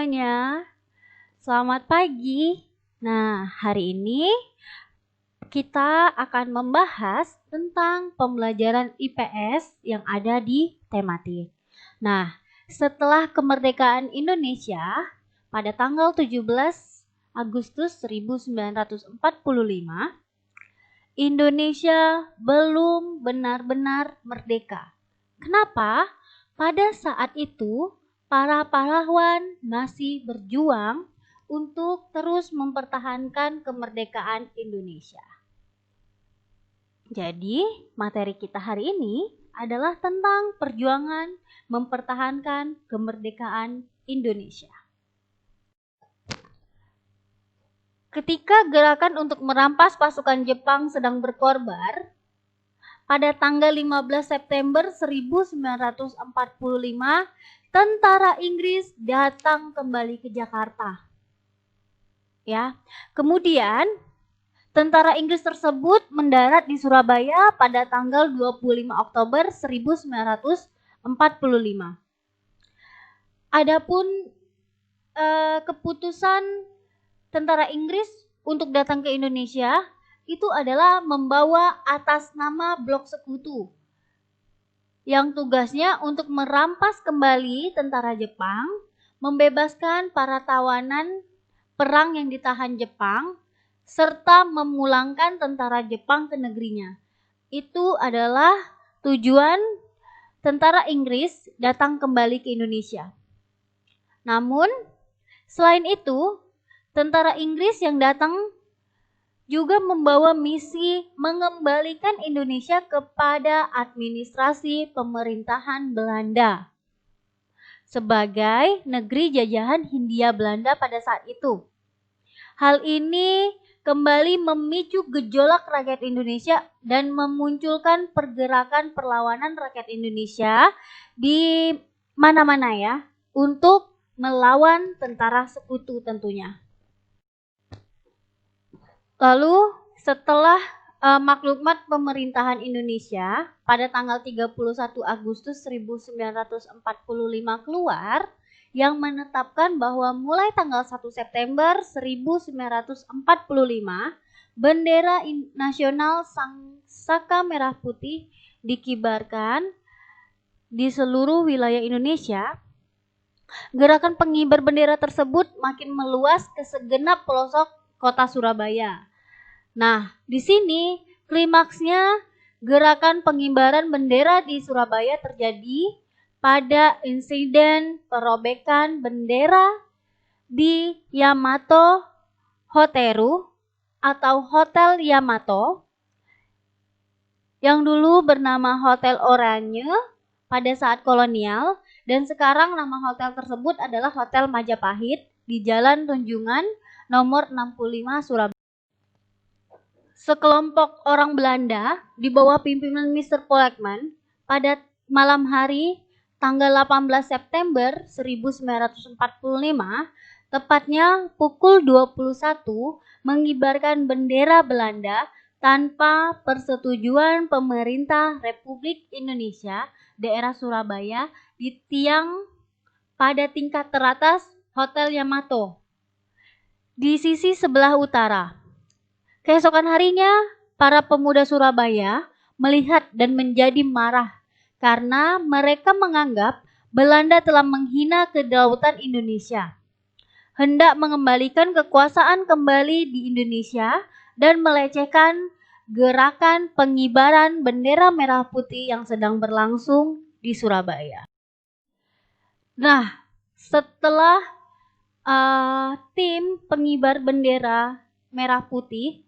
semuanya, selamat pagi. Nah, hari ini kita akan membahas tentang pembelajaran IPS yang ada di tematik. Nah, setelah kemerdekaan Indonesia pada tanggal 17 Agustus 1945, Indonesia belum benar-benar merdeka. Kenapa? Pada saat itu, para pahlawan masih berjuang untuk terus mempertahankan kemerdekaan Indonesia. Jadi, materi kita hari ini adalah tentang perjuangan mempertahankan kemerdekaan Indonesia. Ketika gerakan untuk merampas pasukan Jepang sedang berkorbar, pada tanggal 15 September 1945, tentara Inggris datang kembali ke Jakarta. Ya. Kemudian, tentara Inggris tersebut mendarat di Surabaya pada tanggal 25 Oktober 1945. Adapun keputusan tentara Inggris untuk datang ke Indonesia itu adalah membawa atas nama Blok Sekutu yang tugasnya untuk merampas kembali tentara Jepang, membebaskan para tawanan perang yang ditahan Jepang, serta memulangkan tentara Jepang ke negerinya. Itu adalah tujuan tentara Inggris datang kembali ke Indonesia. Namun, selain itu, tentara Inggris yang datang juga membawa misi mengembalikan Indonesia kepada administrasi pemerintahan Belanda sebagai negeri jajahan Hindia Belanda pada saat itu. Hal ini kembali memicu gejolak rakyat Indonesia dan memunculkan pergerakan perlawanan rakyat Indonesia di mana-mana ya, untuk melawan tentara sekutu tentunya. Lalu setelah maklumat pemerintahan Indonesia pada tanggal 31 Agustus 1945 keluar yang menetapkan bahwa mulai tanggal 1 September 1945 bendera nasional Saka Merah Putih dikibarkan di seluruh wilayah Indonesia. Gerakan pengibar bendera tersebut makin meluas ke segenap pelosok kota Surabaya. Nah, di sini klimaksnya gerakan pengibaran bendera di Surabaya terjadi pada insiden perobekan bendera di Yamato Hoteru atau Hotel Yamato yang dulu bernama Hotel Oranye pada saat kolonial dan sekarang nama hotel tersebut adalah Hotel Majapahit di Jalan Tunjungan nomor 65 Surabaya. Sekelompok orang Belanda di bawah pimpinan Mr. Polakman pada malam hari tanggal 18 September 1945, tepatnya pukul 21, mengibarkan bendera Belanda tanpa persetujuan pemerintah Republik Indonesia daerah Surabaya di tiang pada tingkat teratas Hotel Yamato di sisi sebelah utara. Keesokan harinya, para pemuda Surabaya melihat dan menjadi marah karena mereka menganggap Belanda telah menghina kedaulatan Indonesia, hendak mengembalikan kekuasaan kembali di Indonesia dan melecehkan gerakan pengibaran bendera merah putih yang sedang berlangsung di Surabaya. Nah, setelah tim pengibar bendera merah putih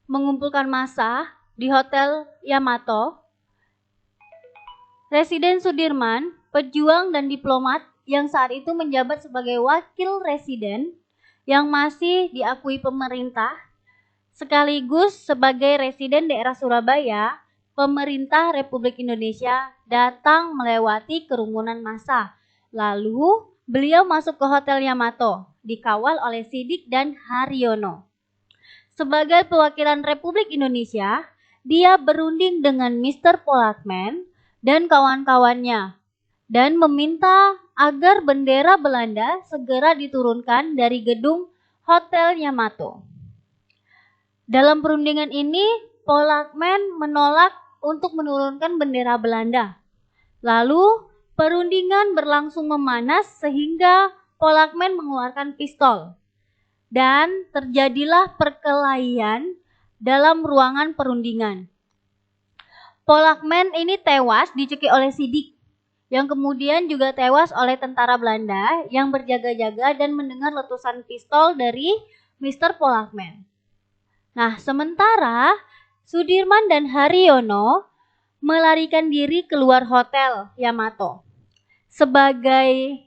mengumpulkan massa di Hotel Yamato, Residen Sudirman, pejuang dan diplomat yang saat itu menjabat sebagai wakil residen yang masih diakui pemerintah, sekaligus sebagai residen daerah Surabaya, pemerintah Republik Indonesia datang melewati kerumunan massa. Lalu beliau masuk ke Hotel Yamato, dikawal oleh Sidik dan Haryono. Sebagai perwakilan Republik Indonesia, dia berunding dengan Mr. Polakman dan kawan-kawannya. dan meminta agar bendera Belanda segera diturunkan dari gedung Hotel Yamato. Dalam perundingan ini, Polakmen menolak untuk menurunkan bendera Belanda. Lalu, perundingan berlangsung memanas sehingga Polakmen mengeluarkan pistol. Dan terjadilah perkelahian dalam ruangan perundingan. Polakmen ini tewas dicekik oleh Sidik, yang kemudian juga tewas oleh tentara Belanda yang berjaga-jaga dan mendengar letusan pistol dari Mr. Polakmen. Nah, sementara Sudirman dan Haryono melarikan diri keluar Hotel Yamato. Sebagian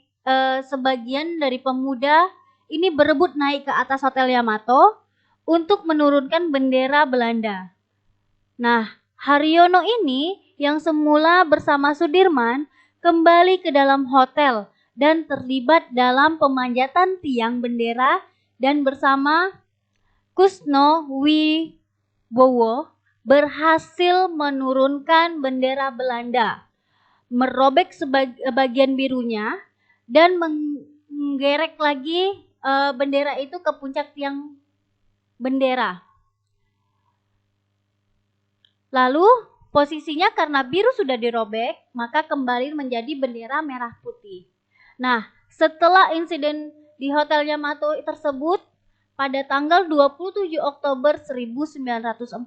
dari pemuda ini berebut naik ke atas Hotel Yamato untuk menurunkan bendera Belanda. Nah, Haryono ini yang semula bersama Sudirman kembali ke dalam hotel dan terlibat dalam pemanjatan tiang bendera dan bersama Kusno Wibowo berhasil menurunkan bendera Belanda, merobek bagian birunya dan menggerek lagi bendera itu ke puncak tiang bendera. Lalu posisinya karena biru sudah dirobek, maka kembali menjadi bendera merah putih. Nah, setelah insiden di Hotel Yamato tersebut, pada tanggal 27 Oktober 1945,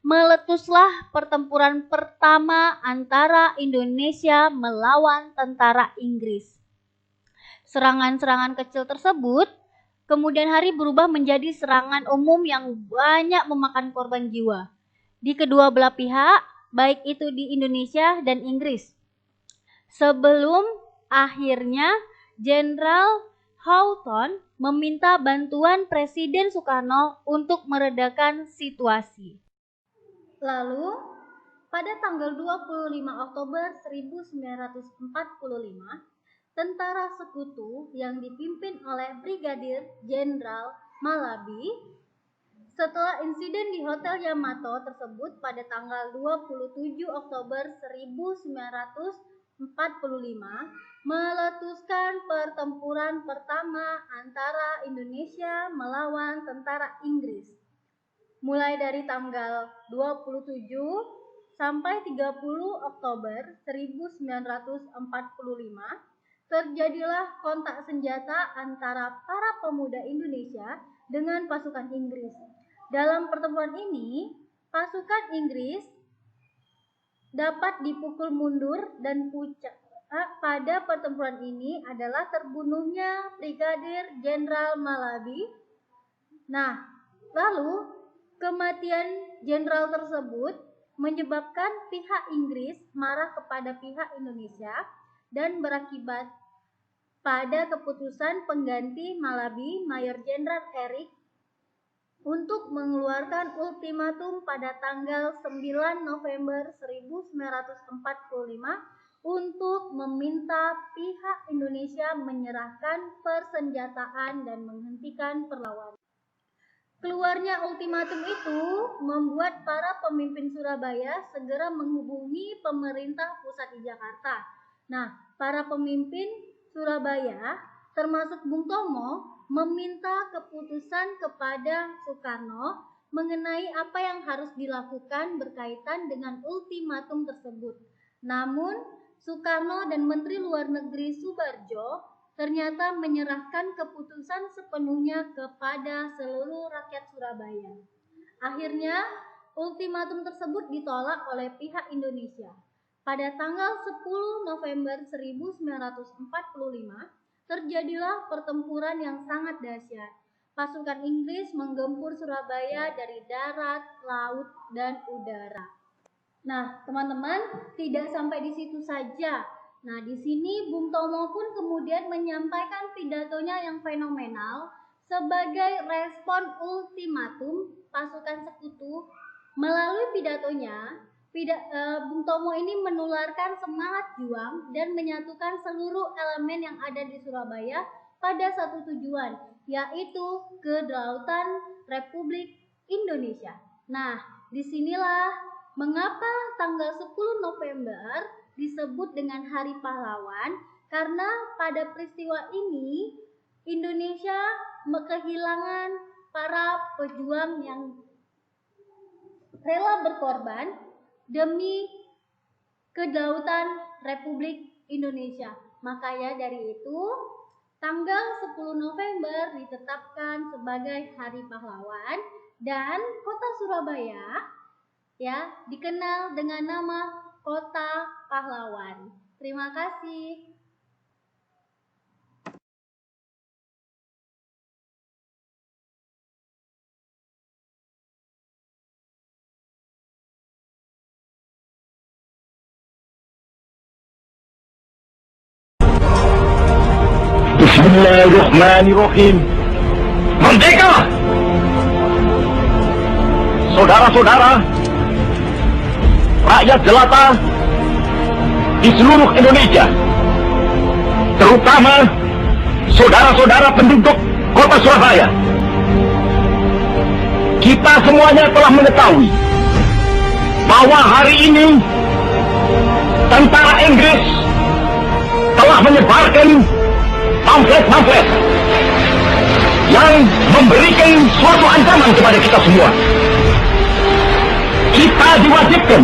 meletuslah pertempuran pertama antara Indonesia melawan tentara Inggris. Serangan-serangan kecil tersebut kemudian hari berubah menjadi serangan umum yang banyak memakan korban jiwa di kedua belah pihak, baik itu di Indonesia dan Inggris. Sebelum akhirnya Jenderal Houghton meminta bantuan Presiden Soekarno untuk meredakan situasi. Lalu, pada tanggal 25 Oktober 1945, tentara sekutu yang dipimpin oleh Brigadir Jenderal Malabi setelah insiden di Hotel Yamato tersebut pada tanggal 27 Oktober 1945 meletuskan pertempuran pertama antara Indonesia melawan tentara Inggris. Mulai dari tanggal 27 sampai 30 Oktober 1945 terjadilah kontak senjata antara para pemuda Indonesia dengan pasukan Inggris. Dalam pertempuran ini, pasukan Inggris dapat dipukul mundur dan pucat. Pada pertempuran ini adalah terbunuhnya Brigadir Jenderal Malabi. Nah, lalu kematian jenderal tersebut menyebabkan pihak Inggris marah kepada pihak Indonesia dan berakibat pada keputusan pengganti Malabi, Mayor Jenderal Erik, untuk mengeluarkan ultimatum pada tanggal 9 November 1945 untuk meminta pihak Indonesia menyerahkan persenjataan dan menghentikan perlawanan. Keluarnya ultimatum itu membuat para pemimpin Surabaya segera menghubungi pemerintah pusat di Jakarta. Nah, para pemimpin Surabaya termasuk Bung Tomo meminta keputusan kepada Soekarno mengenai apa yang harus dilakukan berkaitan dengan ultimatum tersebut. Namun, Soekarno dan Menteri Luar Negeri Soebarjo ternyata menyerahkan keputusan sepenuhnya kepada seluruh rakyat Surabaya. Akhirnya, ultimatum tersebut ditolak oleh pihak Indonesia. Pada tanggal 10 November 1945, terjadilah pertempuran yang sangat dahsyat. Pasukan Inggris menggempur Surabaya dari darat, laut, dan udara. Nah, teman-teman, tidak sampai di situ saja. Nah, di sini Bung Tomo pun kemudian menyampaikan pidatonya yang fenomenal sebagai respon ultimatum pasukan sekutu. Melalui pidatonya, Bung Tomo ini menularkan semangat juang dan menyatukan seluruh elemen yang ada di Surabaya pada satu tujuan, yaitu kedaulatan Republik Indonesia. Nah, disinilah mengapa tanggal 10 November disebut dengan Hari Pahlawan karena pada peristiwa ini Indonesia kehilangan para pejuang yang rela berkorban demi kedaulatan Republik Indonesia. Makanya dari itu tanggal 10 November ditetapkan sebagai Hari Pahlawan dan kota Surabaya ya dikenal dengan nama Kota Pahlawan. Terima kasih. Bismillahirrahmanirrahim. Merdeka! Saudara-saudara, rakyat jelata di seluruh Indonesia, terutama saudara-saudara penduduk kota Surabaya, kita semuanya telah mengetahui bahwa hari ini tentara Inggris telah menyebarkan pamflet-pamflet yang memberikan suatu ancaman kepada kita semua. Kita diwajibkan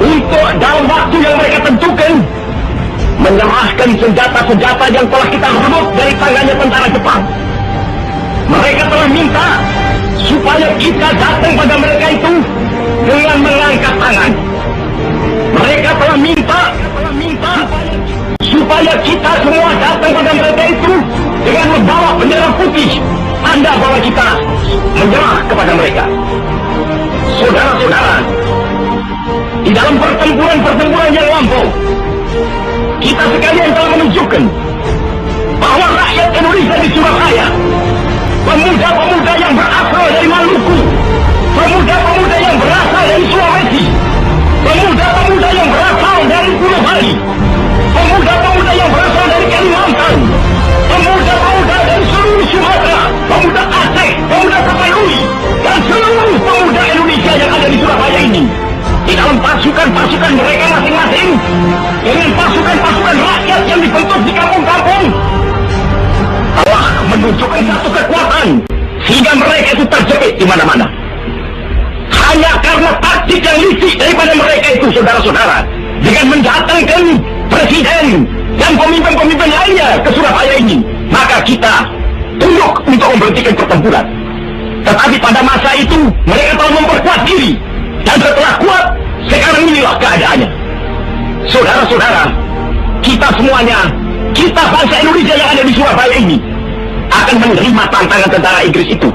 untuk dalam waktu yang mereka tentukan menyerahkan senjata-senjata yang telah kita rebut dari tangannya tentara Jepang. Mereka telah minta supaya kita datang pada mereka itu dengan mengangkat tangan. Mereka telah minta supaya kita semua datang pada mereka itu dengan membawa bendera putih, tanda bahwa kita menyerah kepada mereka. Saudara-saudara, di dalam pertempuran yang lampau, kita sekalian telah menunjukkan bahwa rakyat Indonesia di Surabaya, pemuda-pemuda yang berasal dari Maluku, pemuda-pemuda yang berasal dari Sulawesi, pemuda-pemuda yang berasal dari Pulau Bali, pemuda-pemuda yang berasal dari Kalimantan, pemuda-pemuda dari seluruh Sumatera, pemuda Aceh, pemuda Tapanuli, dan seluruh pemuda Indonesia yang ada di Surabaya ini, di dalam pasukan-pasukan mereka masing-masing, dengan pasukan-pasukan rakyat yang dibentuk di kampung-kampung, telah menunjukkan satu kekuatan sehingga mereka itu terjepit di mana-mana. Hanya karena taktik yang licik daripada mereka itu, saudara-saudara, dengan mendatangkan presiden dan pemimpin-pemimpin lainnya ke Surabaya ini, maka kita tunduk untuk memberhentikan pertempuran. Tetapi pada masa itu mereka telah memperkuat diri, dan setelah kuat, sekarang inilah keadaannya. Saudara-saudara, kita semuanya, kita bangsa Indonesia yang ada di Surabaya ini akan menerima tantangan tentara Inggris itu.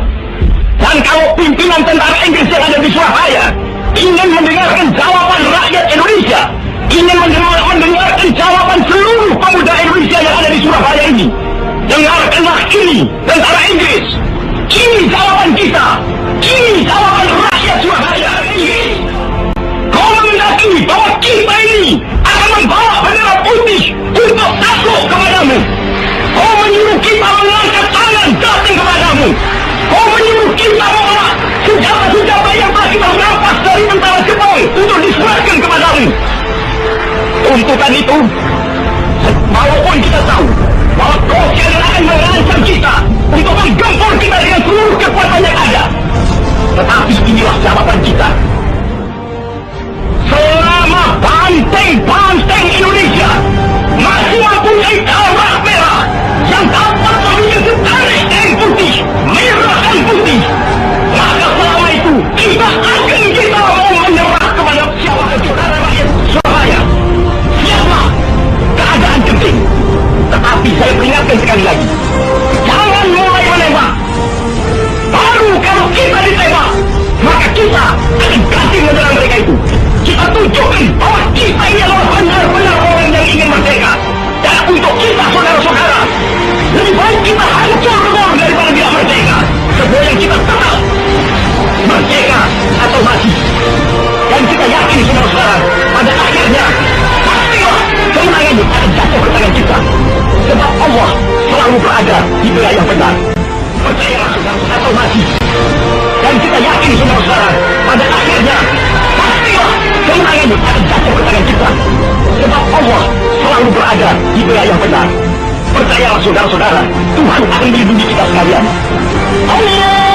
Dan kalau pimpinan tentara Inggris yang ada di Surabaya ingin mendengarkan jawaban rakyat Indonesia, ingin mendengarkan jawaban seluruh pemuda Indonesia yang ada di Surabaya ini, dengarkanlah ini tentara Inggris. Ini jawaban kita, ini jawaban rakyat Surabaya. Kau menghendaki bahwa kita ini akan membawa bendera putih untuk takluk kepadamu. Kau menyuruh kita mengangkat tangan datang kepadamu. Kau menyuruh kita membawa senjata-senjata yang telah kita rampas dari tentara Jepang untuk diserahkan kepadamu. Tuntutan itu, walaupun kita tahu bahwa kau akan mengancam kita untuk menggempur kita dengan seluruh kekuatan yang ada, tetapi inilah jawaban kita. Selama banteng-banteng Indonesia masih mempunyai darah merah yang dapat memiliki tarik dan putih, merah dan putih, maka selama itu kita mau menyerah kepada siapa saudara rakyat Surabaya. Siapa keadaan genting. Tetapi saya peringatkan sekali lagi, jangan mulai menembak. Baru kalau kita ditembak, maka kita akan ganti menyerang mereka itu. Kita tunjukkan bahwa kita ini adalah benar-benar orang yang ingin merdeka. Dan untuk kita, saudara-saudara, lebih baik kita hancur dulu daripada tidak merdeka. Semua yang kita kenal, merdeka atau mati. Dan kita yakin, saudara-saudara, pada akhirnya pastilah kemenangan itu akan jatuh ke tangan kita. Sebab Allah selalu berada di belah yang benar. Percayalah, saudara, atau mati. Dan kita yakin, saudara-saudara, pada akhirnya pastilah kemenangan itu akan jatuh ke tangan kita. Allah selalu berada di pihak yang benar. Percayalah saudara-saudara, Tuhan akan melindungi kita sekalian. Allah